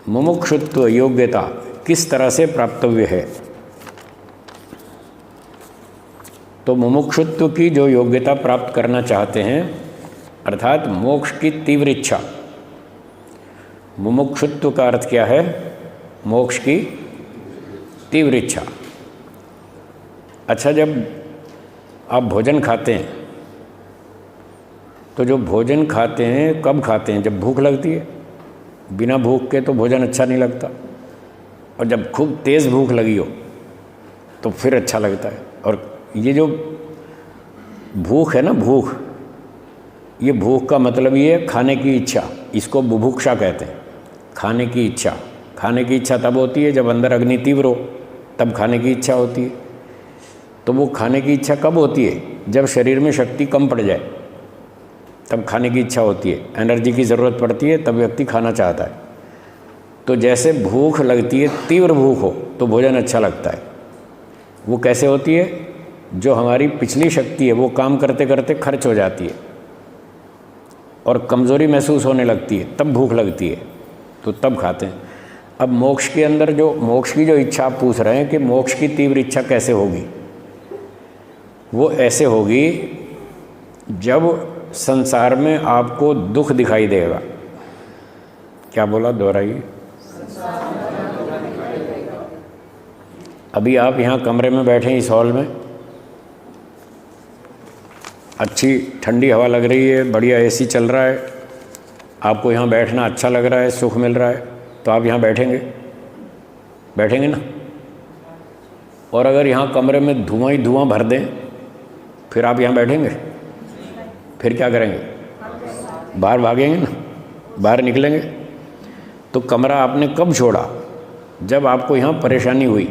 मुमुक्षुत्व योग्यता किस तरह से प्राप्तव्य है। तो मुमुक्षुत्व की जो योग्यता प्राप्त करना चाहते हैं, अर्थात मोक्ष की तीव्र इच्छा। मुमुक्षुत्व का अर्थ क्या है? मोक्ष की तीव्र इच्छा। अच्छा, जब आप भोजन खाते हैं तो जो भोजन खाते हैं कब खाते हैं? जब भूख लगती है। बिना भूख के तो भोजन अच्छा नहीं लगता, और जब खूब तेज़ भूख लगी हो तो फिर अच्छा लगता है। और ये जो भूख है ना, भूख, ये भूख का मतलब ये है खाने की इच्छा। इसको बुभुक्षा कहते हैं, खाने की इच्छा। खाने की इच्छा तब होती है जब अंदर अग्नि तीव्र हो, तब खाने की इच्छा होती है। तो वो खाने की इच्छा कब होती है? जब शरीर में शक्ति कम पड़ जाए, तब खाने की इच्छा होती है। एनर्जी की ज़रूरत पड़ती है, तब व्यक्ति खाना चाहता है। तो जैसे भूख लगती है, तीव्र भूख हो तो भोजन अच्छा लगता है। वो कैसे होती है? जो हमारी पिछली शक्ति है वो काम करते करते खर्च हो जाती है और कमज़ोरी महसूस होने लगती है, तब भूख लगती है, तो तब खाते हैं। अब मोक्ष के अंदर जो मोक्ष की जो इच्छा आप पूछ रहे हैं कि मोक्ष की तीव्र इच्छा कैसे होगी, वो ऐसे होगी जब संसार में आपको दुख दिखाई देगा। क्या बोला? दोहराइए। अभी आप यहाँ कमरे में बैठे हैं, इस हॉल में अच्छी ठंडी हवा लग रही है, बढ़िया एसी चल रहा है, आपको यहाँ बैठना अच्छा लग रहा है, सुख मिल रहा है, तो आप यहाँ बैठेंगे? बैठेंगे ना। और अगर यहाँ कमरे में धुआं ही धुआं भर दें, फिर आप यहाँ बैठेंगे? फिर क्या करेंगे? बाहर भागेंगे ना, बाहर निकलेंगे। तो कमरा आपने कब छोड़ा? जब आपको यहाँ परेशानी हुई,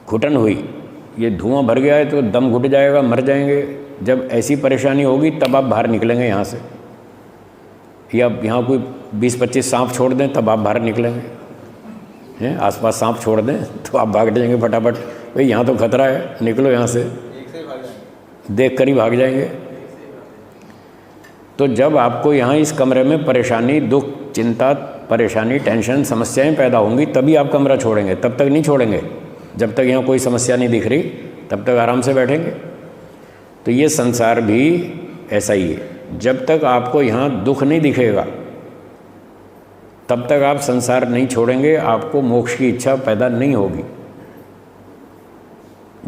घुटन हुई, ये धुआं भर गया है तो दम घुट जाएगा, मर जाएंगे। जब ऐसी परेशानी होगी तब आप बाहर निकलेंगे यहाँ से। या यहाँ कोई 20-25 सांप छोड़ दें तब आप बाहर निकलेंगे। हैं, आसपास सांप छोड़ दें तो आप भाग जाएंगे फटाफट, भाई यहाँ तो खतरा है, निकलो यहाँ से, देख कर ही भाग जाएंगे। तो जब आपको यहाँ इस कमरे में परेशानी, दुख, चिंता, परेशानी, टेंशन, समस्याएं पैदा होंगी, तभी आप कमरा छोड़ेंगे, तब तक नहीं छोड़ेंगे। जब तक यहाँ कोई समस्या नहीं दिख रही तब तक आराम से बैठेंगे। तो ये संसार भी ऐसा ही है। जब तक आपको यहाँ दुख नहीं दिखेगा तब तक आप संसार नहीं छोड़ेंगे, आपको मोक्ष की इच्छा पैदा नहीं होगी।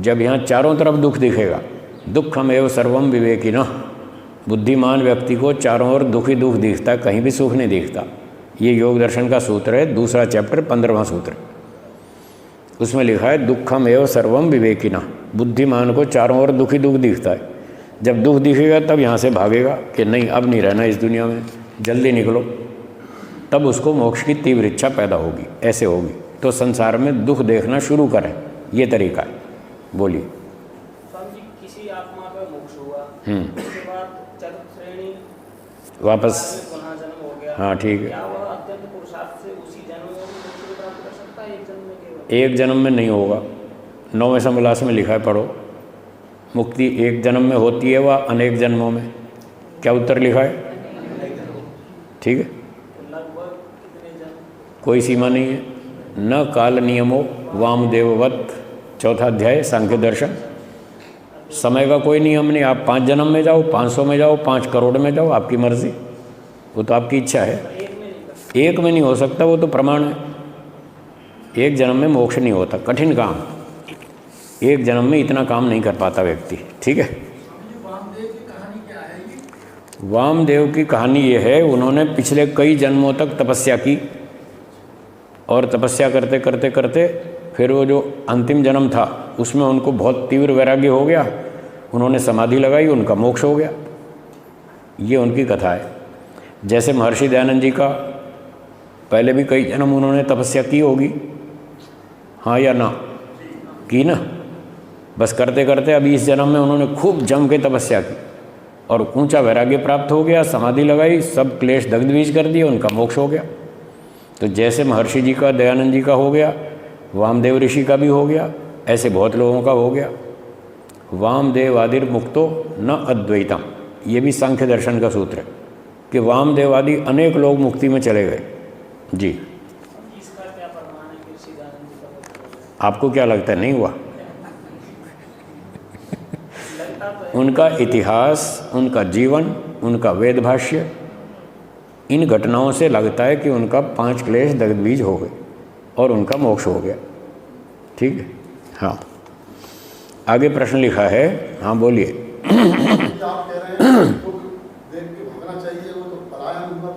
जब यहाँ चारों तरफ दुख दिखेगा, दुःखमेव सर्वम विवेकिनः, बुद्धिमान व्यक्ति को चारों ओर दुख ही दुख दिखता है, कहीं भी सुख नहीं दिखता। ये योग दर्शन का सूत्र है, दूसरा चैप्टर, 15वां सूत्र। उसमें लिखा है दुःखमेव सर्वम विवेकिनः, बुद्धिमान को चारों ओर दुख ही दुख दिखता है। जब दुख दिखेगा तब यहाँ से भागेगा कि नहीं, अब नहीं रहना इस दुनिया में, जल्दी निकलो, तब उसको मोक्ष की तीव्र इच्छा पैदा होगी। ऐसे होगी तो संसार में दुख देखना शुरू करें, ये तरीका है। बोलिए। किसी आत्मा का मोक्ष हुआ, उसके बाद चतुर्थ श्रेणी वापस पुनः जन्म हो गया। हाँ, ठीक है। क्या वह अत्यंत पुरुषार्थ से उसी जन्म में मुक्ति प्राप्त कर सकता है? एक जन्म में केवल? एक जन्म में नहीं होगा। 9वें समविलास में लिखा है, पढ़ो। मुक्ति एक जन्म में होती है व अनेक जन्मों में। क्या उत्तर लिखा है? ठीक है, लगभग कितने जन्म? कोई सीमा नहीं है। न काल नियमो वामदेववत, चौथा अध्याय सांख्य दर्शन। समय का कोई नियम नहीं। आप 5 जन्म में जाओ, 500 में जाओ, 5 करोड़ में जाओ, आपकी मर्जी, वो तो आपकी इच्छा है। एक में नहीं हो सकता, वो तो प्रमाण है। एक जन्म में मोक्ष नहीं होता, कठिन काम। एक जन्म में इतना काम नहीं कर पाता व्यक्ति। ठीक है। वामदेव की कहानी ये है, उन्होंने पिछले कई जन्मों तक तपस्या की और तपस्या करते करते करते फिर वो जो अंतिम जन्म था उसमें उनको बहुत तीव्र वैराग्य हो गया, उन्होंने समाधि लगाई, उनका मोक्ष हो गया। ये उनकी कथा है। जैसे महर्षि दयानंद जी का पहले भी कई जन्म उन्होंने तपस्या की होगी, हाँ या ना? की ना। बस करते करते अभी इस जन्म में उन्होंने खूब जम के तपस्या की और ऊंचा वैराग्य प्राप्त हो गया, समाधि लगाई, सब क्लेश दग्धबीज कर दिए, उनका मोक्ष हो गया। तो जैसे महर्षि जी का, दयानंद जी का हो गया, वामदेव ऋषि का भी हो गया, ऐसे बहुत लोगों का हो गया। वामदेव आदिर मुक्तो न अद्वैतम, ये भी सांख्य दर्शन का सूत्र है कि वामदेवादी अनेक लोग मुक्ति में चले गए। जी, इसका क्या प्रमाण है कि सिद्धानंद जी का वक्तव्य है? आपको क्या लगता है नहीं हुआ? लगता तो है। उनका इतिहास, उनका जीवन, उनका वेद भाष्य, इन घटनाओं से लगता है कि उनका 5 क्लेश दग्धबीज हो गए और उनका मोक्ष हो गया। ठीक है, हाँ। आगे प्रश्न लिखा है, हाँ बोलिए। आप कह रहे हैं कि दुख देख के भागना चाहिए, वो तो पलायन हुआ।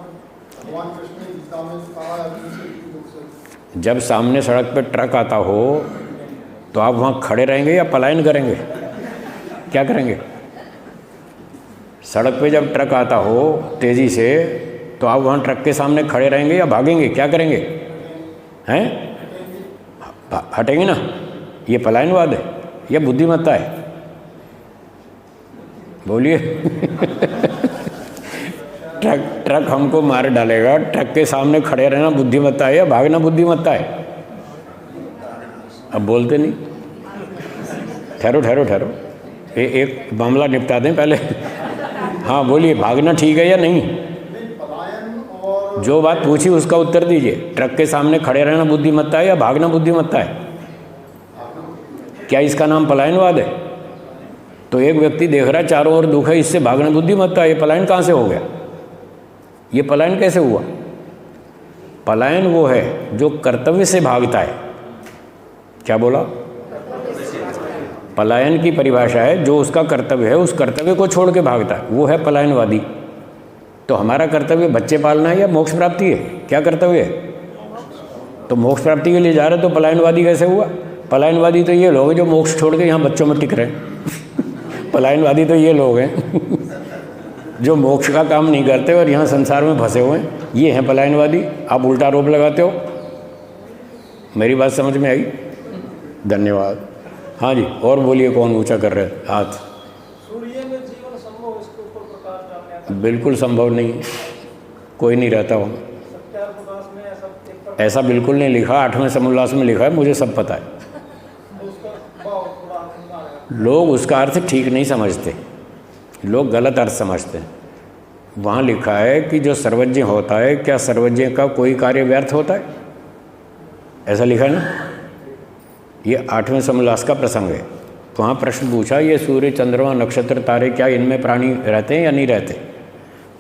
भगवान कृष्ण ने गीता में कहा है अर्जुन से कि दुख से। जब सामने सड़क पर ट्रक आता हो तो आप वहाँ खड़े रहेंगे या पलायन करेंगे? क्या करेंगे? सड़क पे जब ट्रक आता हो तेज़ी से तो आप वहाँ ट्रक के सामने खड़े रहेंगे या भागेंगे? क्या करेंगे? हैं? हटेंगे ना? ये पलायनवाद है या बुद्धिमत्ता है? बोलिए। ट्रक हमको मार डालेगा, ट्रक के सामने खड़े रहना बुद्धिमत्ता है या भागना बुद्धिमत्ता है? अब बोलते नहीं। ठहरो, एक मामला निपटा दें पहले। हाँ बोलिए, भागना ठीक है या नहीं? जो बात पूछी उसका उत्तर दीजिए। ट्रक के सामने खड़े रहना बुद्धिमत्ता है या भागना बुद्धिमत्ता है? क्या इसका नाम पलायनवाद है? तो एक व्यक्ति देख रहा है चारों ओर दुख है, इससे भागना बुद्धिमत्ता है। ये पलायन कहाँ से हो गया? ये पलायन कैसे हुआ? पलायन वो है जो कर्तव्य से भागता है। क्या बोला? पलायन की परिभाषा है जो उसका कर्तव्य है, उस कर्तव्य को छोड़ के भागता है, वो है पलायनवादी। तो हमारा कर्तव्य बच्चे पालना है या मोक्ष प्राप्ति है? क्या कर्तव्य है? तो मोक्ष प्राप्ति के लिए जा रहे तो पलायनवादी कैसे हुआ? पलायनवादी तो ये लोग हैं जो मोक्ष छोड़ के यहाँ बच्चों में टिक रहे हैं। पलायनवादी तो ये लोग हैं जो मोक्ष का काम नहीं करते और यहाँ संसार में फंसे हुए हैं, ये हैं पलायनवादी। आप उल्टा आरोप लगाते हो। मेरी बात समझ में आई? धन्यवाद। हाँ जी, और बोलिए, कौन ऊंचा कर रहे हैं हाथ? सूर्य में जीवन संभव, इसके ऊपर प्रकाश डालने आता है। बिल्कुल संभव नहीं, कोई नहीं रहता वहाँ। सत्यार प्रकाश में ऐसा एक प्रकाश ऐसा बिल्कुल नहीं लिखा, 8वें समोल्लास में लिखा है, मुझे सब पता है। उसका भाव थोड़ा अनुमान है। लोग उसका अर्थ ठीक नहीं समझते, लोग गलत अर्थ समझते हैं। वहाँ लिखा है कि जो सर्वज्ञ होता है, क्या सर्वज्ञ का कोई कार्य व्यर्थ होता है? ऐसा लिखा है ना। ये 8वें समोल्लास का प्रसंग है। तो वहाँ प्रश्न पूछा, ये सूर्य, चंद्रमा, नक्षत्र, तारे, क्या इनमें प्राणी रहते हैं या नहीं रहते?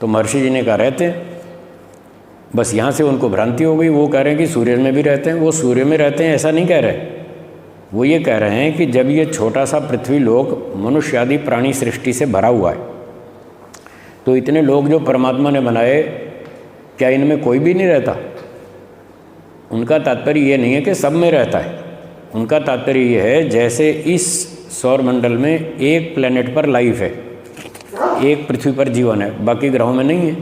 तो महर्षि जी ने कहा रहते हैं। बस यहाँ से उनको भ्रांति हो गई। वो कह रहे हैं कि सूर्य में भी रहते हैं। वो सूर्य में रहते हैं ऐसा नहीं कह रहे, वो ये कह रहे हैं कि जब ये छोटा सा पृथ्वी लोक मनुष्य आदि प्राणी सृष्टि से भरा हुआ है, तो इतने लोग जो परमात्मा ने बनाए, क्या इनमें कोई भी नहीं रहता? उनका तात्पर्य ये नहीं है कि सब में रहता है। उनका तात्पर्य ये है, जैसे इस सौर मंडल में एक प्लेनेट पर लाइफ है, एक पृथ्वी पर जीवन है, बाकी ग्रहों में नहीं है।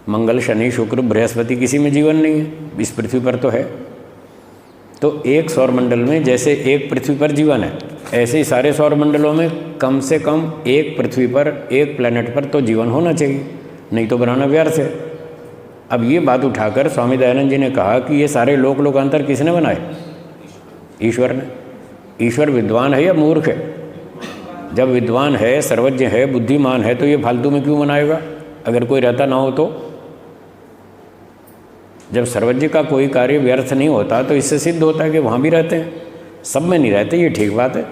मंगल, शनि, शुक्र, बृहस्पति, किसी में जीवन नहीं है, इस पृथ्वी पर तो है। तो एक सौर मंडल में जैसे एक पृथ्वी पर जीवन है, ऐसे ही सारे सौर मंडलों में कम से कम एक पृथ्वी पर, एक प्लेनेट पर तो जीवन होना चाहिए, नहीं तो बनाना व्यर्थ है। अब ये बात उठाकर स्वामी दयानंद जी ने कहा कि ये सारे लोक लोकांतर किसने बनाए? ईश्वर ने। ईश्वर विद्वान है या मूर्ख है? जब विद्वान है, सर्वज्ञ है, बुद्धिमान है, तो ये फालतू में क्यों बनाएगा अगर कोई रहता ना हो तो? जब सर्वज्ञ का कोई कार्य व्यर्थ नहीं होता तो इससे सिद्ध होता है कि वहाँ भी रहते हैं। सब में नहीं रहते, ये ठीक बात है।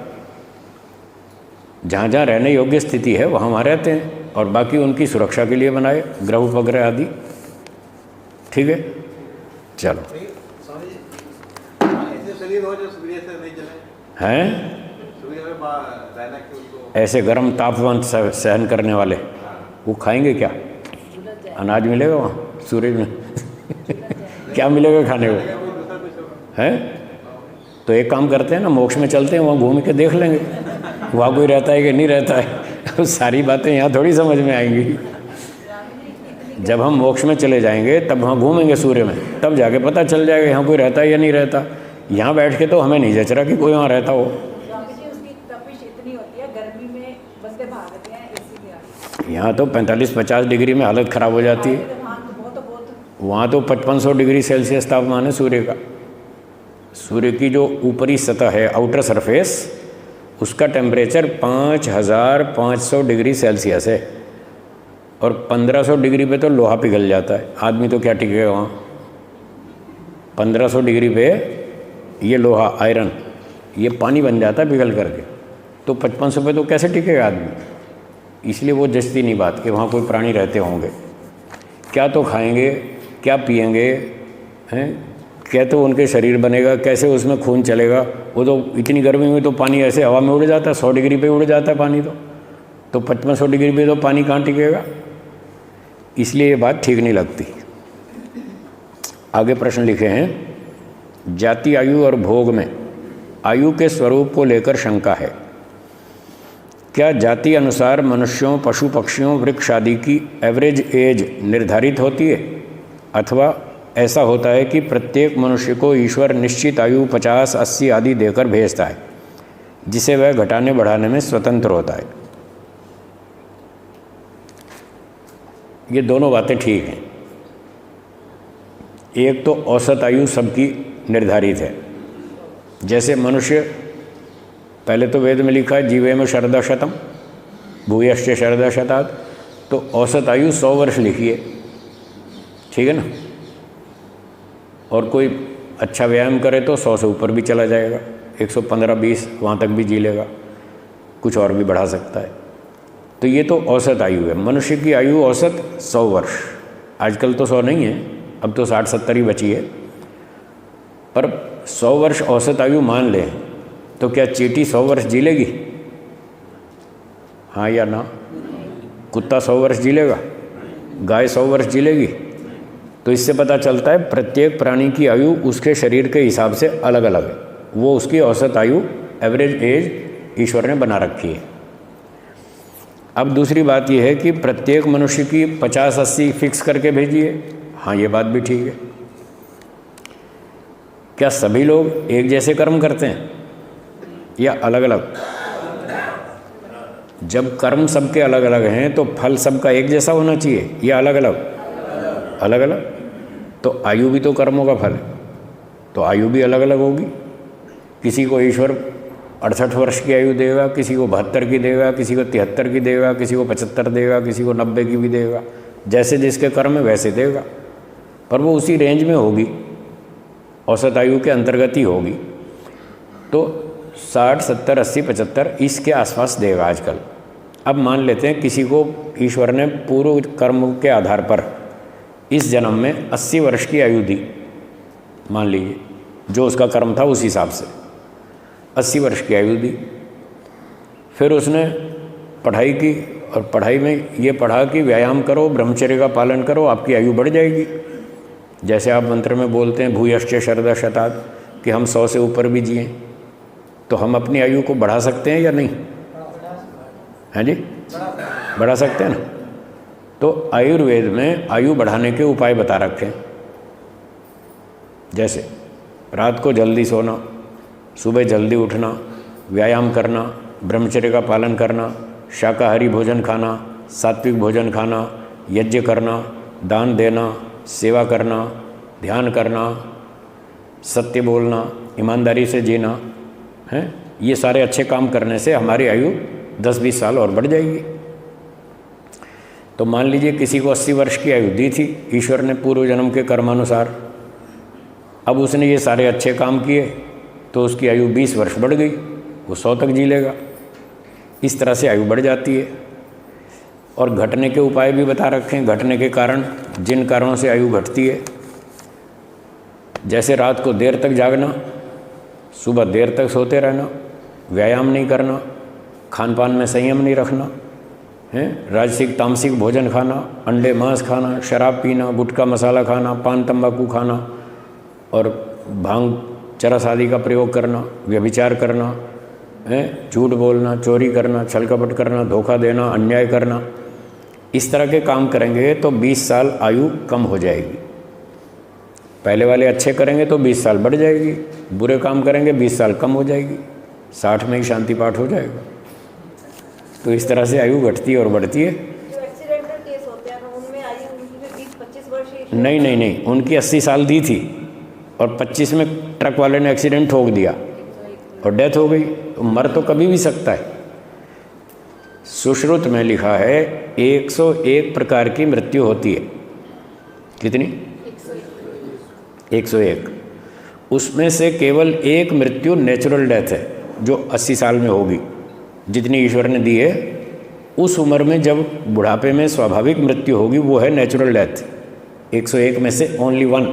जहाँ जहाँ रहने योग्य स्थिति है वहाँ वहाँ रहते हैं, और बाकी उनकी सुरक्षा के लिए बनाए ग्रह उपग्रह आदि। ठीक है, चलो। शरीर हो जो सूर्य से नहीं जले, हैं सूर्य में रहना कि उनको ऐसे गर्म तापमान सहन करने वाले, वो खाएंगे क्या? अनाज मिलेगा वहाँ सूरज में? क्या मिलेगा खाने को? हैं? तो एक काम करते हैं ना, मोक्ष में चलते हैं, वहाँ घूम के देख लेंगे वहाँ कोई रहता है कि नहीं रहता है। सारी बातें यहाँ थोड़ी समझ में आएंगी। जब हम मोक्ष में चले जाएंगे तब वहाँ घूमेंगे सूर्य में, तब जाके पता चल जाएगा यहाँ कोई रहता है या नहीं रहता। यहाँ बैठ के तो हमें नहीं जच रहा कि कोई वहाँ रहता हो। स्वामी जी, उसकी तपिश इतनी होती है, गर्मी में बंदे भागते हैं एसी में। यहाँ तो 45-50 डिग्री में हालत ख़राब हो जाती है। वहाँ तो 5500 डिग्री सेल्सियस तापमान है सूर्य का। सूर्य की जो ऊपरी सतह है, आउटर सरफेस, उसका टेम्परेचर 5500 डिग्री सेल्सियस है, और 1500 डिग्री पे तो लोहा पिघल जाता है, आदमी तो क्या टिकेगा वहाँ। 1500 डिग्री पे ये लोहा आयरन ये पानी बन जाता है पिघल करके, तो 5500 पे तो कैसे टिकेगा आदमी। इसलिए वो जचती नहीं बात कि वहाँ कोई प्राणी रहते होंगे। क्या तो खाएंगे, क्या पिएंगे, हैं, क्या तो उनके शरीर बनेगा, कैसे उसमें खून चलेगा। वो तो इतनी गर्मी में तो पानी ऐसे हवा में उड़ जाता है, 100 डिग्री पे उड़ जाता है पानी, तो 5500 डिग्री पे तो पानी कहाँ टिकेगा। इसलिए ये बात ठीक नहीं लगती। आगे प्रश्न लिखे हैं, जाति, आयु और भोग में आयु के स्वरूप को लेकर शंका है। क्या जाति अनुसार मनुष्यों, पशु पक्षियों, वृक्ष आदि की एवरेज एज निर्धारित होती है, अथवा ऐसा होता है कि प्रत्येक मनुष्य को ईश्वर निश्चित आयु 50, 80 आदि देकर भेजता है, जिसे वह घटाने बढ़ाने में स्वतंत्र होता है। ये दोनों बातें ठीक हैं। एक तो औसत आयु सबकी निर्धारित है, जैसे मनुष्य, पहले तो वेद में लिखा है जीवेम शरदा शतम भूयश्च शरदा शतात्, तो औसत आयु 100 वर्ष लिखी है, ठीक है ना। और कोई अच्छा व्यायाम करे तो 100 से ऊपर भी चला जाएगा, 115-120 वहाँ तक भी जी लेगा, कुछ और भी बढ़ा सकता है। तो ये तो औसत आयु है। मनुष्य की आयु औसत 100 वर्ष, आजकल तो 100 नहीं है, अब तो 60-70 ही बची है, पर 100 वर्ष औसत आयु मान लें तो क्या चींटी 100 वर्ष जी लेगी? हाँ या ना? कुत्ता 100 वर्ष जी लेगा? गाय 100 वर्ष जी लेगी? तो इससे पता चलता है प्रत्येक प्राणी की आयु उसके शरीर के हिसाब से अलग अलग है, वो उसकी औसत आयु, एवरेज एज ईश्वर ने बना रखी है। अब दूसरी बात यह है कि प्रत्येक मनुष्य की 50-80 फिक्स करके भेजिए, हाँ ये बात भी ठीक है। क्या सभी लोग एक जैसे कर्म करते हैं या अलग अलग? जब कर्म सबके अलग अलग हैं तो फल सबका एक जैसा होना चाहिए या अलग अलग? अलग अलग। तो आयु भी तो कर्मों का फल है, तो आयु भी अलग अलग होगी। किसी को ईश्वर 68 वर्ष की आयु देगा, किसी को 72 की देगा, किसी को 73 की देगा, किसी को 75 देगा, किसी को 90 की भी देगा, जैसे जिसके कर्म है वैसे देगा, पर वो उसी रेंज में होगी, औसत आयु के अंतर्गत ही होगी। तो 60, 70, 80, 75 इसके आसपास देगा आजकल। अब मान लेते हैं किसी को ईश्वर ने पूर्व कर्म के आधार पर इस जन्म में 80 वर्ष की आयु दी, मान लीजिए जो उसका कर्म था उस हिसाब से 80 वर्ष की आयु दी। फिर उसने पढ़ाई की और पढ़ाई में ये पढ़ा कि व्यायाम करो, ब्रह्मचर्य का पालन करो, आपकी आयु बढ़ जाएगी। जैसे आप मंत्र में बोलते हैं भूयश्च शरदा शतात्, कि हम 100 से ऊपर भी जिएँ, तो हम अपनी आयु को बढ़ा सकते हैं या नहीं? हैं जी, बढ़ा सकते हैं ना। तो आयुर्वेद में आयु बढ़ाने के उपाय बता रखे हैं, जैसे रात को जल्दी सोना, सुबह जल्दी उठना, व्यायाम करना, ब्रह्मचर्य का पालन करना, शाकाहारी भोजन खाना, सात्विक भोजन खाना, यज्ञ करना, दान देना, सेवा करना, ध्यान करना, सत्य बोलना, ईमानदारी से जीना है। ये सारे अच्छे काम करने से हमारी आयु 10-20 साल और बढ़ जाएगी। तो मान लीजिए किसी को 80 वर्ष की आयु दी थी ईश्वर ने पूर्व जन्म के कर्मानुसार, अब उसने ये सारे अच्छे काम किए तो उसकी आयु 20 वर्ष बढ़ गई, वो 100 तक जी लेगा। इस तरह से आयु बढ़ जाती है। और घटने के उपाय भी बता रखे हैं, घटने के कारण, जिन कारणों से आयु घटती है, जैसे रात को देर तक जागना, सुबह देर तक सोते रहना, व्यायाम नहीं करना, खान पान में संयम नहीं रखना है, राजसिक तामसिक भोजन खाना, अंडे मांस खाना, शराब पीना, गुटखा मसाला खाना, पान तंबाकू खाना और भांग चरस आदि का प्रयोग करना, व्यभिचार करना है, झूठ बोलना, चोरी करना, छल कपट करना, धोखा देना, अन्याय करना, इस तरह के काम करेंगे तो 20 साल आयु कम हो जाएगी। पहले वाले अच्छे करेंगे तो 20 साल बढ़ जाएगी, बुरे काम करेंगे 20 साल कम हो जाएगी, 60 में ही शांति पाठ हो जाएगा। तो इस तरह से आयु घटती है और बढ़ती है। जो एक्सीडेंटल केस होते हैं उनमें आयु उनकी 20-25 वर्ष ही। नहीं, उनकी 80 साल दी थी और 25 में ट्रक वाले ने एक्सीडेंट ठोक दिया और डेथ हो गई, तो मर तो कभी भी सकता है। सुश्रुत में लिखा है 101 प्रकार की मृत्यु होती है। कितनी? 101। उसमें से केवल एक मृत्यु नेचुरल डेथ है जो 80 साल में होगी, जितनी ईश्वर ने दी है। उस उम्र में जब बुढ़ापे में स्वाभाविक मृत्यु होगी वो है नेचुरल डेथ। 101 में से ओनली 1,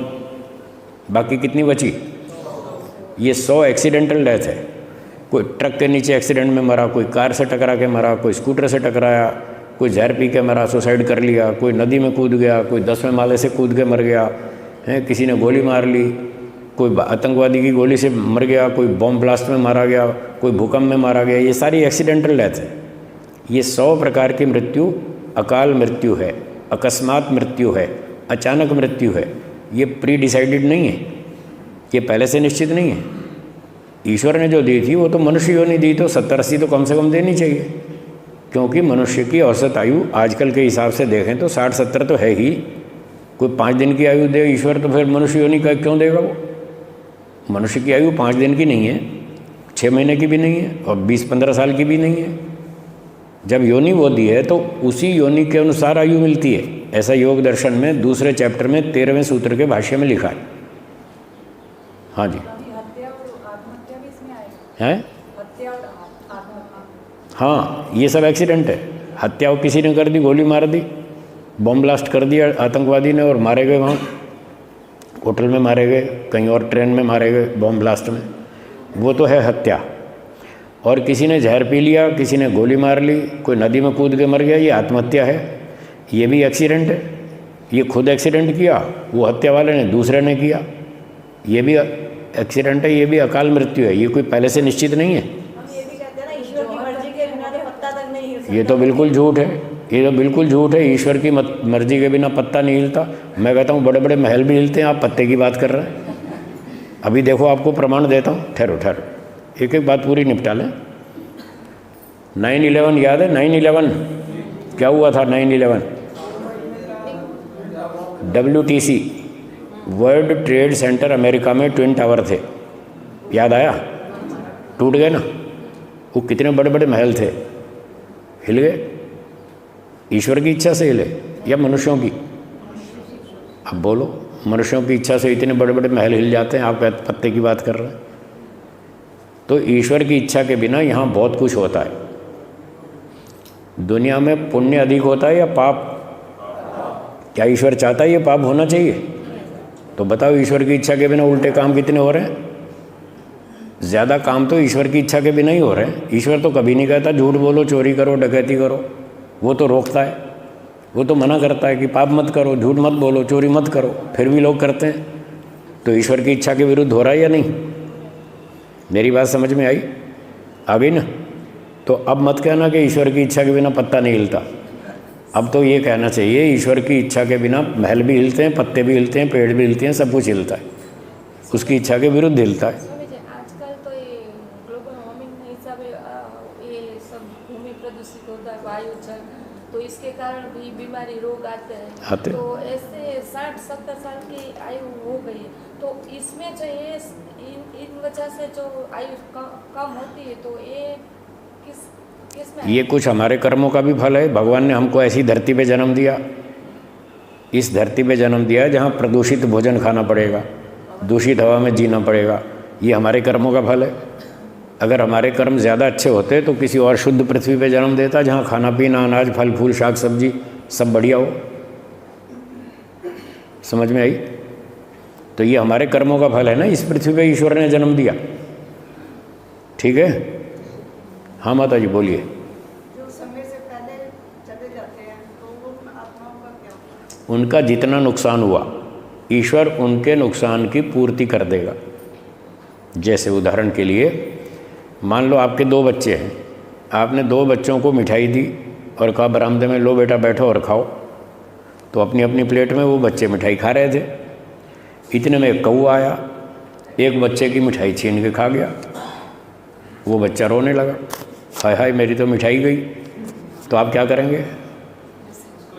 बाकी कितनी बची? ये 100 एक्सीडेंटल डेथ है। कोई ट्रक के नीचे एक्सीडेंट में मरा, कोई कार से टकरा के मरा, कोई स्कूटर से टकराया, कोई जहर पी के मरा, सुसाइड कर लिया, कोई नदी में कूद गया, कोई 10वें माले से कूद के मर गया है, किसी ने गोली मार ली, कोई आतंकवादी की गोली से मर गया, कोई बॉम्ब ब्लास्ट में मारा गया, कोई भूकंप में मारा गया। ये सारी एक्सीडेंटल डेथ है। ये 100 प्रकार की मृत्यु अकाल मृत्यु है, अकस्मात मृत्यु है, अचानक मृत्यु है। ये प्री डिसाइडेड नहीं है, ये पहले से निश्चित नहीं है। ईश्वर ने जो दी थी वो तो मनुष्य योनि दी, तो 70-80 तो कम से कम देनी चाहिए, क्योंकि मनुष्य की औसत आयु आजकल के हिसाब से देखें तो 60-70 तो है ही। कोई 5 दिन की आयु दे ईश्वर तो फिर मनुष्य योनि का क्यों देगा वो? मनुष्य की आयु 5 दिन की नहीं है, 6 महीने की भी नहीं है, और 20-15 साल की भी नहीं है। जब योनि वो दी है तो उसी योनि के अनुसार आयु मिलती है। ऐसा योग दर्शन में दूसरे चैप्टर में 13वें सूत्र के भाष्य में लिखा है। हाँ जी, हत्या और आत्महत्या भी इसमें आएगा? है? हत्या और आत्महत्या, हाँ, ये सब एक्सीडेंट है। हत्या किसी ने कर दी, गोली मार दी, बॉम्ब ब्लास्ट कर दिया आतंकवादी ने और मारे गए, वहाँ होटल में मारे गए, कहीं और ट्रेन में मारे गए बॉम्ब ब्लास्ट में, वो तो है हत्या। और किसी ने जहर पी लिया, किसी ने गोली मार ली, कोई नदी में कूद के मर गया, ये आत्महत्या है। ये भी एक्सीडेंट है। ये खुद एक्सीडेंट किया, वो हत्या वाले ने दूसरे ने किया, ये भी एक्सीडेंट है। ये भी अकाल मृत्यु है। ये कोई पहले से निश्चित नहीं है। हम ये भी कहते हैं ना, ईश्वर की मर्जी के बिना तो पत्ता तक नहीं हिल सकता। ये तो बिल्कुल झूठ है, ये तो बिल्कुल झूठ है। ईश्वर की मर्जी के बिना पत्ता नहीं हिलता। मैं कहता हूँ बड़े बड़े महल भी हिलते हैं, आप पत्ते की बात कर रहे हैं। अभी देखो आपको प्रमाण देता हूँ, ठहरो ठहरो, एक एक बात पूरी निपटा लें। 9/11 याद है? 9/11 क्या हुआ था? 9/11 WTC world trade centre America में ट्विन टावर थे, याद आया? टूट गए ना। वो कितने बड़े बड़े महल थे, हिल गए। ईश्वर की इच्छा से हिले या मनुष्यों की? अब बोलो, मनुष्यों की इच्छा से इतने बड़े बड़े महल हिल जाते हैं, आप पत्ते की बात कर रहे हैं। तो ईश्वर की इच्छा के बिना यहाँ बहुत कुछ होता है। दुनिया में पुण्य अधिक होता है या पाप? क्या ईश्वर चाहता है ये पाप होना चाहिए? तो बताओ, ईश्वर की इच्छा के बिना उल्टे काम कितने हो रहे हैं? ज़्यादा काम तो ईश्वर की इच्छा के बिना ही हो रहे हैं। ईश्वर तो कभी नहीं कहता झूठ बोलो, चोरी करो, डकैती करो। वो तो रोकता है, वो तो मना करता है कि पाप मत करो, झूठ मत बोलो, चोरी मत करो, फिर भी लोग करते हैं। तो ईश्वर की इच्छा के विरुद्ध हो रहा है या नहीं? मेरी बात समझ में आई? आ गई ना? तो अब मत कहना कि ईश्वर की इच्छा के बिना पत्ता नहीं हिलता। अब तो ये कहना चाहिए ईश्वर की इच्छा के बिना महल भी हिलते हैं, पत्ते भी हिलते हैं, पेड़ भी हिलते हैं, सब कुछ हिलता है। उसकी इच्छा के विरुद्ध हिलता है। आजकल तो ये ग्लोबल वार्मिंग के हिसाब ये सब भूमि प्रदूषित होता है, वायु जल, तो इसके कारण भी बीमारी रोग आते हैं। तो ऐसे 60-70 साल की आयु हो गई, तो इसमें जो ये इन वजह से जो आयु कम होती है, तो ये ये कुछ हमारे कर्मों का भी फल है। भगवान ने हमको ऐसी धरती पे जन्म दिया, इस धरती पे जन्म दिया जहाँ प्रदूषित भोजन खाना पड़ेगा, दूषित हवा में जीना पड़ेगा। ये हमारे कर्मों का फल है। अगर हमारे कर्म ज़्यादा अच्छे होते तो किसी और शुद्ध पृथ्वी पे जन्म देता जहाँ खाना पीना, अनाज, फल फूल, शाक सब्जी सब बढ़िया हो। समझ में आई? तो ये हमारे कर्मों का फल है ना, इस पृथ्वी पे ईश्वर ने जन्म दिया। ठीक है? हाँ माता जी बोलिए। जो समय से पहले चले जाते हैं तो उन आत्माओं का क्या होता है? उनका जितना नुकसान हुआ ईश्वर उनके नुकसान की पूर्ति कर देगा। जैसे उदाहरण के लिए मान लो आपके 2 बच्चे हैं, आपने 2 बच्चों को मिठाई दी और कहा बरामदे में लो बेटा बैठो और खाओ। तो अपनी अपनी प्लेट में वो बच्चे मिठाई खा रहे थे। इतने में एक कौवा आया, एक बच्चे की मिठाई छीन के खा गया। वो बच्चा रोने लगा, हाय हाय मेरी तो मिठाई गई। तो आप क्या करेंगे?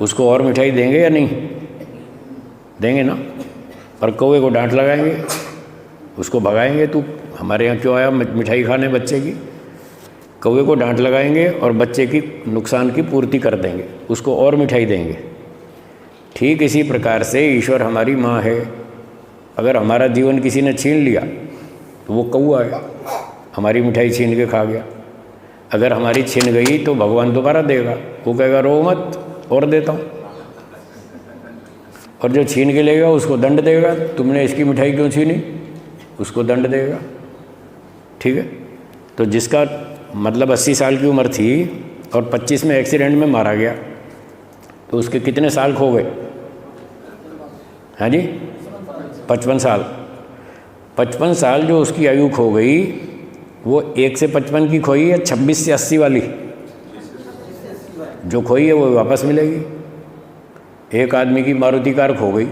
उसको और मिठाई देंगे या नहीं देंगे ना? और कौवे को डांट लगाएंगे, उसको भगाएंगे, तू हमारे यहाँ क्यों आया मिठाई खाने बच्चे की? कौवे को डांट लगाएंगे और बच्चे की नुकसान की पूर्ति कर देंगे, उसको और मिठाई देंगे। ठीक इसी प्रकार से ईश्वर हमारी माँ है। अगर हमारा जीवन किसी ने छीन लिया तो वो कौवा है, हमारी मिठाई छीन के खा गया। अगर हमारी छीन गई तो भगवान दोबारा देगा, वो कहेगा रो मत और देता हूँ। और जो छीन के लेगा उसको दंड देगा, तुमने इसकी मिठाई क्यों छीनी, उसको दंड देगा। ठीक है। तो जिसका मतलब 80 साल की उम्र थी और 25 में एक्सीडेंट में मारा गया, तो उसके कितने साल खो गए? हाँ जी, 55 साल। 55 साल जो उसकी आयु खो गई, वो 1 से 55 की खोई है, 26 से 80 वाली जो खोई है वो वापस मिलेगी। एक आदमी की मारुति कार खो गई,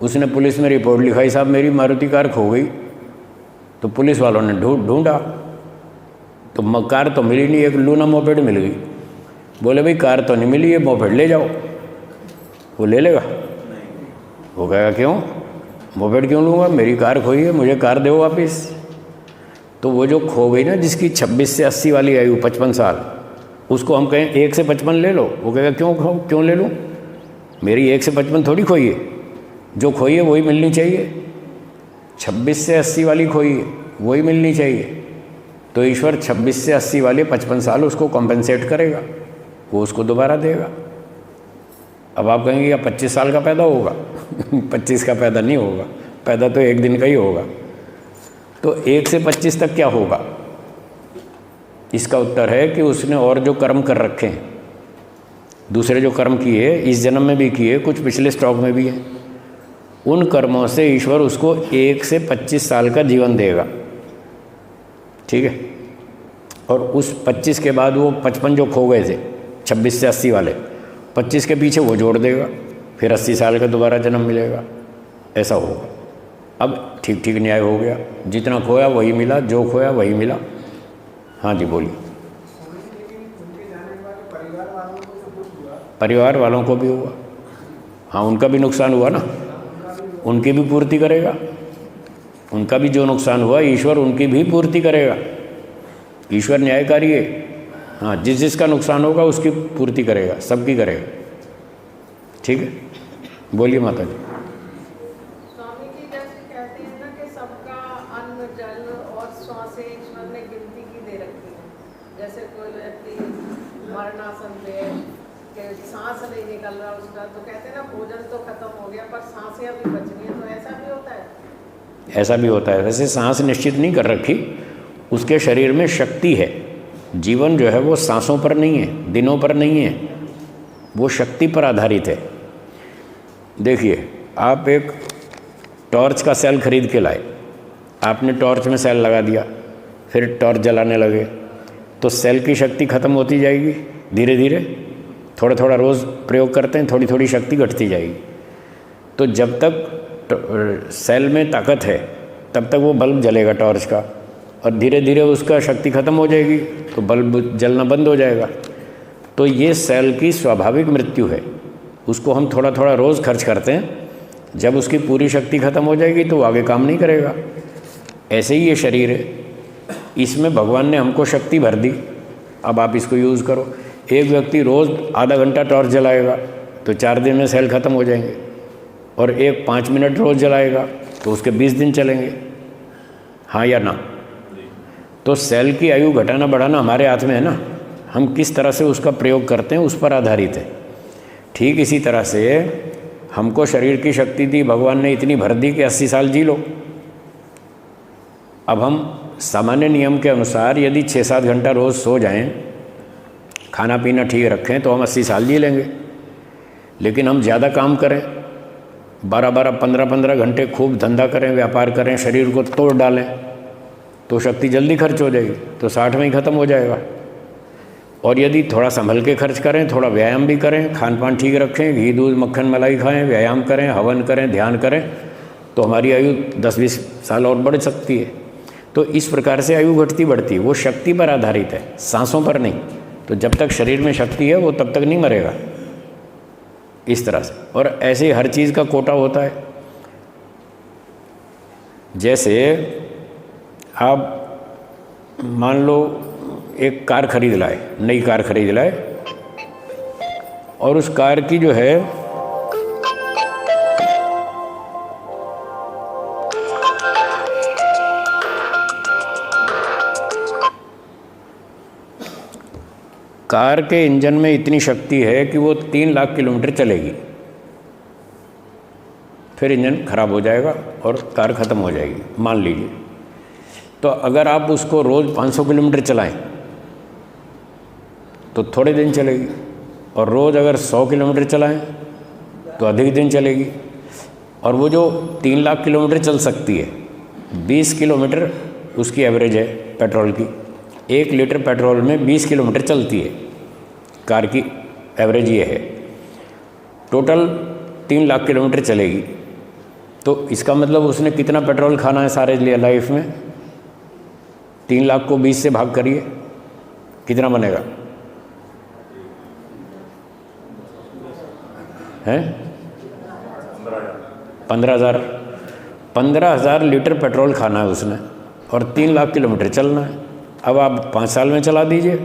उसने पुलिस में रिपोर्ट लिखाई, साहब मेरी मारुति कार खो गई। तो पुलिस वालों ने ढूंढा तो कार तो मिली नहीं, एक लूना मोपेड मिल गई। बोले भाई कार तो नहीं मिली, ये मोपेड ले जाओ। वो ले लेगा? वो कहेगा क्यों, मोपेड क्यों लूँगा, मेरी कार खोई है, मुझे कार दो वापस। तो वो जो खो गई ना, जिसकी 26 से 80 वाली आयु 55 साल, उसको हम कहें 1 से 55 ले लो, वो कहेगा क्यों ले लूँ, मेरी 1 से 55 थोड़ी खोई है, जो खोई है वही मिलनी चाहिए। 26 से 80 वाली खोई है, वही मिलनी चाहिए। तो ईश्वर 26 से 80 वाले 55 साल उसको कॉम्पेंसेट करेगा, वो उसको दोबारा देगा। अब आप कहेंगे या 25 साल का पैदा होगा 25 का पैदा नहीं होगा, पैदा तो एक दिन का ही होगा। तो 1 से 25 तक क्या होगा? इसका उत्तर है कि उसने और जो कर्म कर रखे हैं, दूसरे जो कर्म किए, इस जन्म में भी किए, कुछ पिछले स्टॉक में भी हैं, उन कर्मों से ईश्वर उसको 1 से 25 साल का जीवन देगा। ठीक है। और उस 25 के बाद वो 55 जो खो गए थे 26 से 80 वाले, 25 के पीछे वो जोड़ देगा, फिर 80 साल का दोबारा जन्म मिलेगा। ऐसा होगा। अब ठीक ठीक न्याय हो गया, जितना खोया वही मिला, जो खोया वही मिला। हाँ जी बोलिए। परिवार वालों को भी हुआ, हाँ उनका भी नुकसान हुआ ना, उनकी भी पूर्ति करेगा। उनका भी जो नुकसान हुआ ईश्वर उनकी भी पूर्ति करेगा। ईश्वर न्यायकारी है। हाँ, जिसका नुकसान होगा उसकी पूर्ति करेगा, सबकी करेगा। ठीक है, बोलिए माता जी। स्वामी जी जैसे कहते हैं ना कि सबका अन्न जल और श्वासें ईश्वर ने गिनती की दे रखी है। जैसे कोई व्यक्ति मरणासन पे कि सांस नहीं निकल रहा उसका, तो कहते हैं ना भोजन तो खत्म हो गया पर सांसें अभी बचनी है, तो ऐसा भी होता है? ऐसा भी होता है। वैसे सांस निश्चित नहीं कर रखी, उसके शरीर में शक्ति है। जीवन जो है वो सांसों पर नहीं है, दिनों पर नहीं है, वो शक्ति पर आधारित है। देखिए, आप एक टॉर्च का सेल खरीद के लाए, आपने टॉर्च में सेल लगा दिया, फिर टॉर्च जलाने लगे, तो सेल की शक्ति खत्म होती जाएगी धीरे धीरे। थोड़ा थोड़ा रोज़ प्रयोग करते हैं, थोड़ी थोड़ी शक्ति घटती जाएगी। तो जब तक सेल में ताकत है तब तक वो बल्ब जलेगा टॉर्च का, और धीरे धीरे उसका शक्ति खत्म हो जाएगी तो बल्ब जलना बंद हो जाएगा। तो ये सेल की स्वाभाविक मृत्यु है, उसको हम थोड़ा थोड़ा रोज़ खर्च करते हैं। जब उसकी पूरी शक्ति खत्म हो जाएगी तो वो आगे काम नहीं करेगा। ऐसे ही ये शरीर है, इसमें भगवान ने हमको शक्ति भर दी, अब आप इसको यूज़ करो। एक व्यक्ति रोज़ आधा घंटा टॉर्च जलाएगा तो 4 दिन में सेल खत्म हो जाएंगे, और एक 5 मिनट रोज़ जलाएगा तो उसके 20 दिन चलेंगे। हाँ या ना? तो सेल की आयु घटाना बढ़ाना हमारे हाथ में है ना, हम किस तरह से उसका प्रयोग करते हैं उस पर आधारित है। ठीक इसी तरह से हमको शरीर की शक्ति दी, भगवान ने इतनी भर दी कि 80 साल जी लो। अब हम सामान्य नियम के अनुसार यदि 6-7 घंटा रोज़ सो जाएं, खाना पीना ठीक रखें, तो हम 80 साल जी लेंगे। लेकिन हम ज़्यादा काम करें, 12-12, 15-15 घंटे खूब धंधा करें, व्यापार करें, शरीर को तोड़ डालें, तो शक्ति जल्दी खर्च हो जाएगी, तो 60 में ही ख़त्म हो जाएगा। और यदि थोड़ा संभल के खर्च करें, थोड़ा व्यायाम भी करें, खान पान ठीक रखें, घी दूध मक्खन मलाई खाएं, व्यायाम करें, हवन करें, ध्यान करें, तो हमारी आयु 10-20 साल और बढ़ सकती है। तो इस प्रकार से आयु घटती बढ़ती, वो शक्ति पर आधारित है, सांसों पर नहीं। तो जब तक शरीर में शक्ति है वो तब तक नहीं मरेगा, इस तरह से। और ऐसे ही हर चीज़ का कोटा होता है। जैसे आप मान लो एक कार खरीद लाए, नई कार खरीद लाए, और उस कार की जो है कार के इंजन में इतनी शक्ति है कि वो 3 लाख किलोमीटर चलेगी, फिर इंजन खराब हो जाएगा और कार ख़त्म हो जाएगी, मान लीजिए। तो अगर आप उसको रोज़ 500 किलोमीटर चलाएं तो थोड़े दिन चलेगी, और रोज़ अगर 100 किलोमीटर चलाएं तो अधिक दिन चलेगी। और वो जो 3 लाख किलोमीटर चल सकती है, 20 किलोमीटर उसकी एवरेज है पेट्रोल की। 1 लीटर पेट्रोल में 20 किलोमीटर चलती है कार की, एवरेज ये है। टोटल 3 लाख किलोमीटर चलेगी, तो इसका मतलब उसने कितना पेट्रोल खाना है सारे लाइफ में? 3 लाख को 20 से भाग करिए, कितना बनेगा? हैं 15,000। 15,000 लीटर पेट्रोल खाना है उसने, और 3 लाख किलोमीटर चलना है। अब आप 5 साल में चला दीजिए,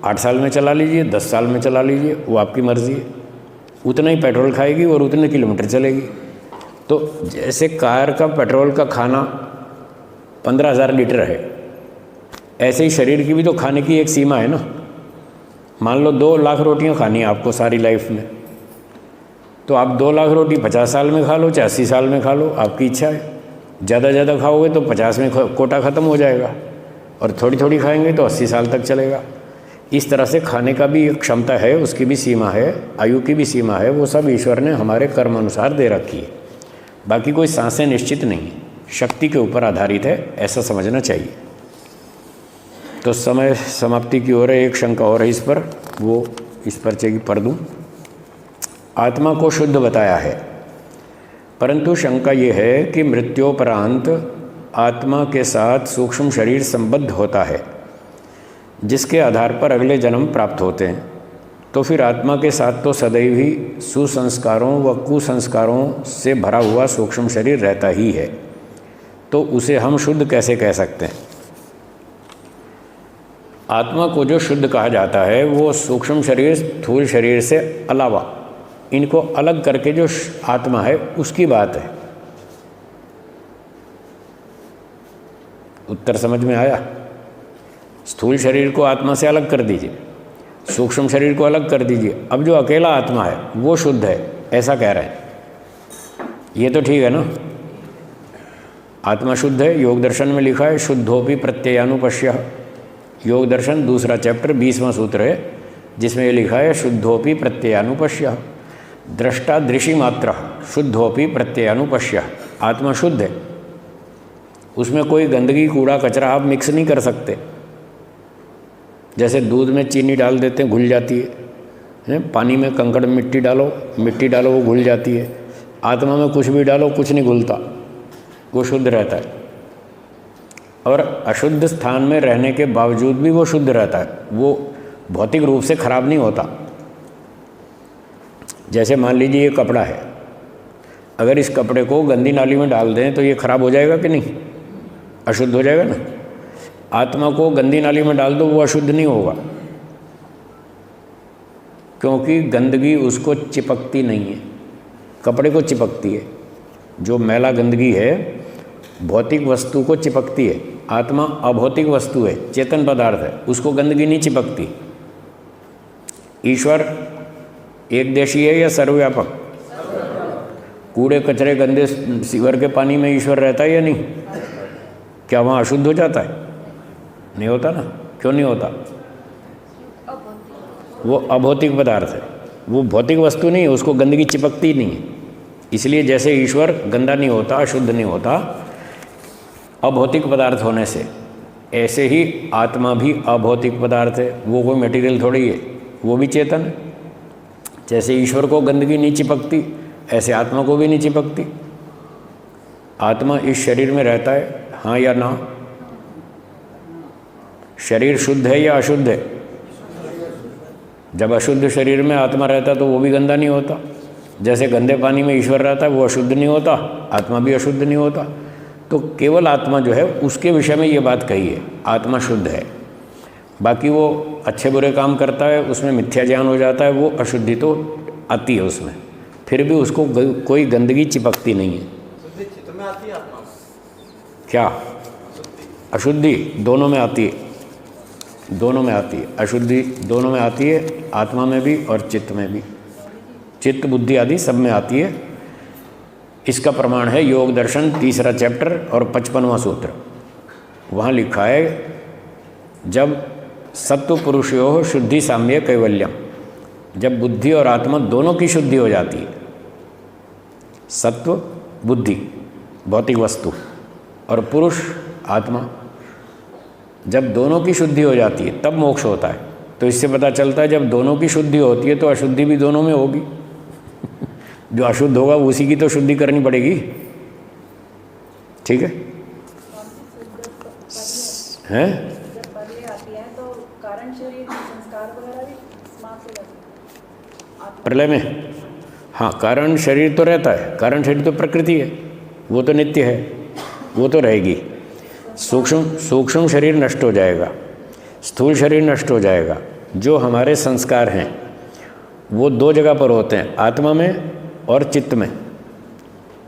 8 साल में चला लीजिए, 10 साल में चला लीजिए, वो आपकी मर्ज़ी है। उतना ही पेट्रोल खाएगी और उतने किलोमीटर चलेगी। तो जैसे कार का पेट्रोल का खाना 15,000 लीटर है, ऐसे ही शरीर की भी तो खाने की एक सीमा है ना। मान लो 2 लाख रोटियां खानी है आपको सारी लाइफ में, तो आप 2 लाख रोटी 50 साल में खा लो, चाहे 80 साल में खा लो, आपकी इच्छा है। ज़्यादा खाओगे तो 50 में कोटा ख़त्म हो जाएगा, और थोड़ी थोड़ी खाएंगे तो 80 साल तक चलेगा। इस तरह से खाने का भी एक क्षमता है, उसकी भी सीमा है, आयु की भी सीमा है। वो सब ईश्वर ने हमारे कर्म अनुसार दे रखी है। बाकी कोई सांसें निश्चित नहीं है, शक्ति के ऊपर आधारित है, ऐसा समझना चाहिए। तो समय समाप्ति की ओर है। एक शंका और है इस पर, वो इस पर्चे की पढ़ दूँ। आत्मा को शुद्ध बताया है, परंतु शंका ये है कि मृत्योपरांत आत्मा के साथ सूक्ष्म शरीर संबद्ध होता है, जिसके आधार पर अगले जन्म प्राप्त होते हैं। तो फिर आत्मा के साथ तो सदैव ही सुसंस्कारों व कुसंस्कारों से भरा हुआ सूक्ष्म शरीर रहता ही है, तो उसे हम शुद्ध कैसे कह सकते हैं? आत्मा को जो शुद्ध कहा जाता है वो सूक्ष्म शरीर स्थूल शरीर से अलावा, इनको अलग करके जो आत्मा है उसकी बात है। उत्तर समझ में आया? स्थूल शरीर को आत्मा से अलग कर दीजिए, सूक्ष्म शरीर को अलग कर दीजिए, अब जो अकेला आत्मा है वो शुद्ध है, ऐसा कह रहे हैं। ये तो ठीक है ना, आत्मा शुद्ध है। योग दर्शन में लिखा है शुद्धोपि प्रत्ययानुपश्यः। योग दर्शन 2 चैप्टर 20वां सूत्र है, जिसमें ये लिखा है शुद्धोपि प्रत्ययानुपश्यः। दृष्टा दृशि मात्र शुद्धोपि प्रत्ययानुपश्यः। आत्मा शुद्ध है, उसमें कोई गंदगी कूड़ा कचरा आप मिक्स नहीं कर सकते। जैसे दूध में चीनी डाल देते हैं, घुल जाती है, पानी में कंकड़ मिट्टी डालो वो घुल जाती है। आत्मा में कुछ भी डालो कुछ नहीं घुलता, वो शुद्ध रहता है। और अशुद्ध स्थान में रहने के बावजूद भी वो शुद्ध रहता है, वो भौतिक रूप से खराब नहीं होता। जैसे मान लीजिए ये कपड़ा है, अगर इस कपड़े को गंदी नाली में डाल दें तो ये खराब हो जाएगा कि नहीं? अशुद्ध हो जाएगा ना। आत्मा को गंदी नाली में डाल दो वो अशुद्ध नहीं होगा, क्योंकि गंदगी उसको चिपकती नहीं है, कपड़े को चिपकती है। जो मैला गंदगी है भौतिक वस्तु को चिपकती है, आत्मा अभौतिक वस्तु है, चेतन पदार्थ है, उसको गंदगी नहीं चिपकती। ईश्वर एक देशी है या सर्वव्यापक? कूड़े कचरे गंदे सीवर के पानी में ईश्वर रहता है या नहीं? क्या वहाँ अशुद्ध हो जाता है? नहीं होता ना। क्यों नहीं होता? वो अभौतिक पदार्थ है, वो भौतिक वस्तु नहीं है, उसको गंदगी चिपकती नहीं है। इसलिए जैसे ईश्वर गंदा नहीं होता, अशुद्ध नहीं होता अभौतिक पदार्थ होने से, ऐसे ही आत्मा भी अभौतिक पदार्थ है। वो कोई मटेरियल थोड़ी है, वो भी चेतन है। जैसे ईश्वर को गंदगी नहीं चिपकती, ऐसे आत्मा को भी नहीं चिपकती। आत्मा इस शरीर में रहता है, हाँ या ना? शरीर शुद्ध है या अशुद्ध है? जब अशुद्ध शरीर में आत्मा रहता है तो वो भी गंदा नहीं होता। जैसे गंदे पानी में ईश्वर रहता है, वो अशुद्ध नहीं होता, आत्मा भी अशुद्ध नहीं होता। तो केवल आत्मा जो है उसके विषय में ये बात कही है, आत्मा शुद्ध है। बाकी वो अच्छे बुरे काम करता है, उसमें मिथ्या ज्ञान हो जाता है, वो अशुद्धि तो आती है उसमें, फिर भी उसको कोई गंदगी चिपकती नहीं है। शुद्धि चित्त में आती है, आत्मा में? क्या अशुद्धि? दोनों में आती है, दोनों में आती है अशुद्धि, दोनों में आती है, आत्मा में भी और चित्त में भी, चित्त बुद्धि आदि सब में आती है। इसका प्रमाण है योग दर्शन 3रा चैप्टर और 55वां सूत्र। वहाँ लिखा है जब सत्व पुरुषयो शुद्धि साम्य कैवल्यम, जब बुद्धि और आत्मा दोनों की शुद्धि हो जाती है, सत्व बुद्धि भौतिक वस्तु और पुरुष आत्मा, जब दोनों की शुद्धि हो जाती है तब मोक्ष होता है। तो इससे पता चलता है जब दोनों की शुद्धि होती है तो अशुद्धि भी दोनों में होगी। जो अशुद्ध होगा उसी की तो शुद्धि करनी पड़ेगी। ठीक है, हैं? जब पहले आती है तो कारण शरीर संस्कार वगैरह भी समाप्त हो जाते हैं प्रलय में। हाँ, कारण शरीर तो रहता है, कारण शरीर तो प्रकृति है, वो तो नित्य है, वो तो रहेगी। सूक्ष्म शरीर नष्ट हो जाएगा, स्थूल शरीर नष्ट हो जाएगा। जो हमारे संस्कार हैं वो 2 जगह पर होते हैं, आत्मा में और चित्त में।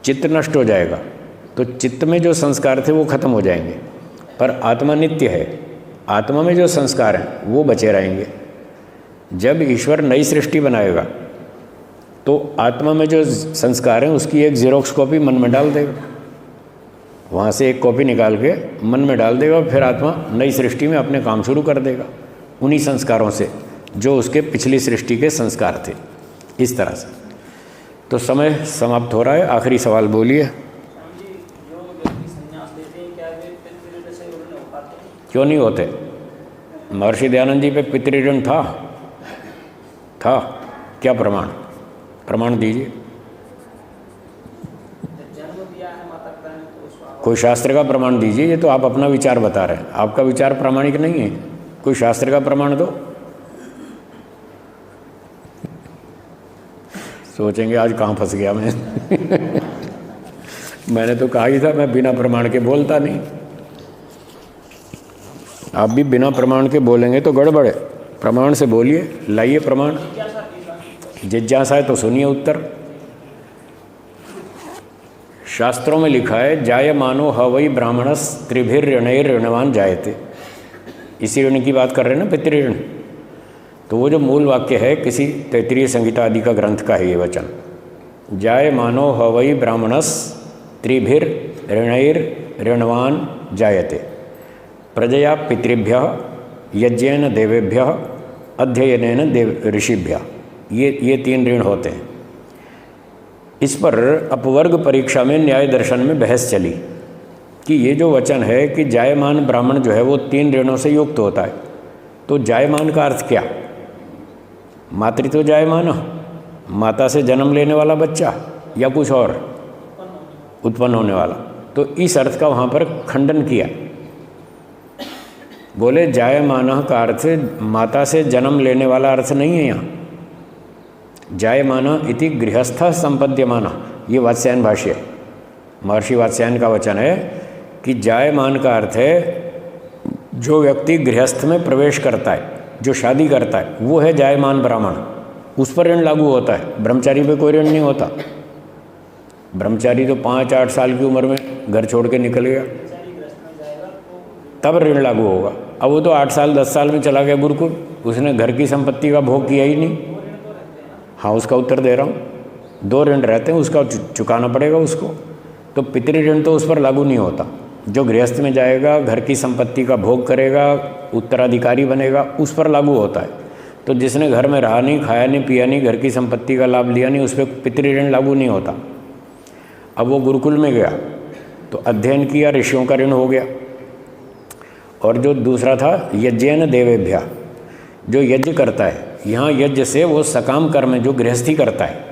चित्त नष्ट हो जाएगा तो चित्त में जो संस्कार थे वो खत्म हो जाएंगे, पर आत्मा नित्य है, आत्मा में जो संस्कार हैं वो बचे रहेंगे। जब ईश्वर नई सृष्टि बनाएगा तो आत्मा में जो संस्कार हैं उसकी एक ज़ेरॉक्स कॉपी मन में डाल देगा, वहाँ से एक कॉपी निकाल के मन में डाल देगा, फिर आत्मा नई सृष्टि में अपने काम शुरू कर देगा उन्हीं संस्कारों से जो उसके पिछली सृष्टि के संस्कार थे। इस तरह से तो समय समाप्त हो रहा है। आखिरी सवाल बोलिए। स्वामी जी, जो व्यक्ति संन्यास लेते हैं क्या वे पितृ से ऋण हो पाते हैं? क्यों नहीं होते? महर्षि दयानंद जी पे पितृऋण था? क्या प्रमाण दीजिए। जन्म दिया है माता पिता ने तो उसको कोई शास्त्र का प्रमाण दीजिए। ये तो आप अपना विचार बता रहे हैं, आपका विचार प्रामाणिक नहीं है। कोई शास्त्र का प्रमाण दो। सोचेंगे आज कहाँ फंस गया मैं। मैंने तो कहा ही था मैं बिना प्रमाण के बोलता नहीं। आप भी बिना प्रमाण के बोलेंगे तो गड़बड़ है। प्रमाण से बोलिए, लाइए प्रमाण। जिज्ञासा है तो सुनिए उत्तर। शास्त्रों में लिखा है जायमानो ह वै ब्राह्मणस त्रिभिर ऋणैर ऋणवान जायते। इसी ऋण की बात कर रहे हैं ना, पितृऋण। तो वो जो मूल वाक्य है किसी तैत्तिरीय संहिता आदि का ग्रंथ का है ये वचन। जायमानो ह वै ब्राह्मणस त्रिभिर ऋणैर ऋणवान जायते प्रजया पितृभ्यः यज्ञेन देवेभ्यः अध्ययनेन देव ऋषिभ्यः। ये 3 ऋण होते हैं। इस पर अपवर्ग परीक्षा में न्याय दर्शन में बहस चली कि ये जो वचन है कि जायमान ब्राह्मण जो है वो 3 ऋणों से युक्त होता है, तो जायमान का अर्थ क्या? मातृत्व जायमान, माता से जन्म लेने वाला बच्चा, या कुछ और उत्पन्न होने वाला? तो इस अर्थ का वहाँ पर खंडन किया। बोले जायमान का अर्थ माता से जन्म लेने वाला अर्थ नहीं है यहाँ। जायमान इति गृहस्थ संपद्यमान, ये वात्स्यायन भाष्य है, महर्षि वात्स्यायन का वचन है कि जायमान का अर्थ है जो व्यक्ति गृहस्थ में प्रवेश करता है, जो शादी करता है, वो है जायमान ब्राह्मण। उस पर ऋण लागू होता है, ब्रह्मचारी पे कोई ऋण नहीं होता। ब्रह्मचारी तो 5-8 साल की उम्र में घर छोड़ के निकल गया, तब ऋण लागू होगा। अब वो तो 8 साल 10 साल में चला गया गुरुकुल, उसने घर की संपत्ति का भोग किया ही नहीं। हाँ, उसका उत्तर दे रहा हूँ। 2 ऋण रहते हैं, उसका चुकाना पड़ेगा उसको। तो पितृ ऋण तो उस पर लागू नहीं होता। जो गृहस्थ में जाएगा, घर की संपत्ति का भोग करेगा, उत्तराधिकारी बनेगा, उस पर लागू होता है। तो जिसने घर में रहा नहीं, खाया नहीं, पिया नहीं, घर की संपत्ति का लाभ लिया नहीं, उस पर पितृ ऋण लागू नहीं होता। अब वो गुरुकुल में गया तो अध्ययन किया, ऋषियों का ऋण हो गया। और जो दूसरा था यज्ञेन देवेभ्या, जो यज्ञ करता है, यहाँ यज्ञ से वो सकाम कर्म जो गृहस्थी करता है,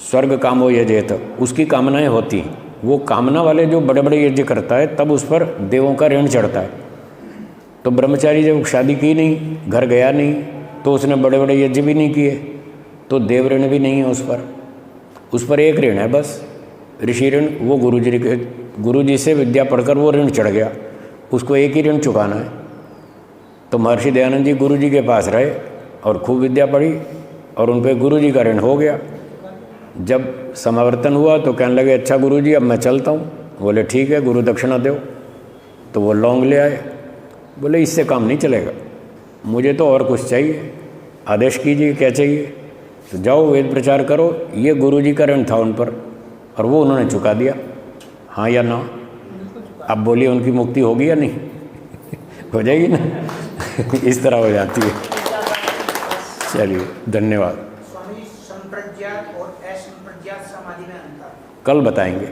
स्वर्ग कामो यजेत, उसकी कामनाएं होती हैं। वो कामना वाले जो बड़े बड़े यज्ञ करता है तब उस पर देवों का ऋण चढ़ता है। तो ब्रह्मचारी जब शादी की नहीं, घर गया नहीं, तो उसने बड़े बड़े यज्ञ भी नहीं किए, तो देव ऋण भी नहीं है उस पर एक ऋण है बस, ऋषि ऋण। वो गुरुजी से विद्या पढ़कर वो ऋण चढ़ गया, उसको एक ही ऋण चुकाना है। तो महर्षि दयानंद जी गुरु जी के पास रहे और खूब विद्या पढ़ी और उन पर गुरु जी का ऋण हो गया। जब समावर्तन हुआ तो कहने लगे अच्छा गुरु जी अब मैं चलता हूँ। बोले ठीक है, गुरु दक्षिणा दो। तो वो लौंग ले आए। बोले इससे काम नहीं चलेगा, मुझे तो और कुछ चाहिए, आदेश कीजिए क्या चाहिए। तो जाओ वेद प्रचार करो। ये गुरु जी का ऋण था उन पर और वो उन्होंने चुका दिया, हाँ या ना। अब बोलिए उनकी मुक्ति होगी या नहीं? हो जाएगी ना। इस तरह हो जाती है। चलिए धन्यवाद। स्वामी संप्रज्ञात और असंप्रज्ञात समाधि में अंतर कल बताएंगे,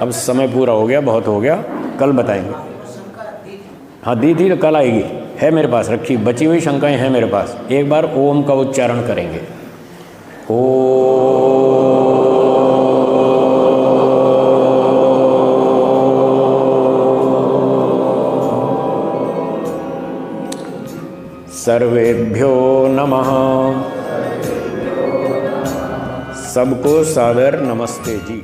अब समय पूरा हो गया, बहुत हो गया, कल बताएंगे। शंका दी थी। हाँ दी थी तो कल आएगी, है मेरे पास रखी, बची हुई शंकाएं हैं मेरे पास। एक बार ओम का उच्चारण करेंगे। सर्वेभ्यो नमः। सबको सादर नमस्ते जी।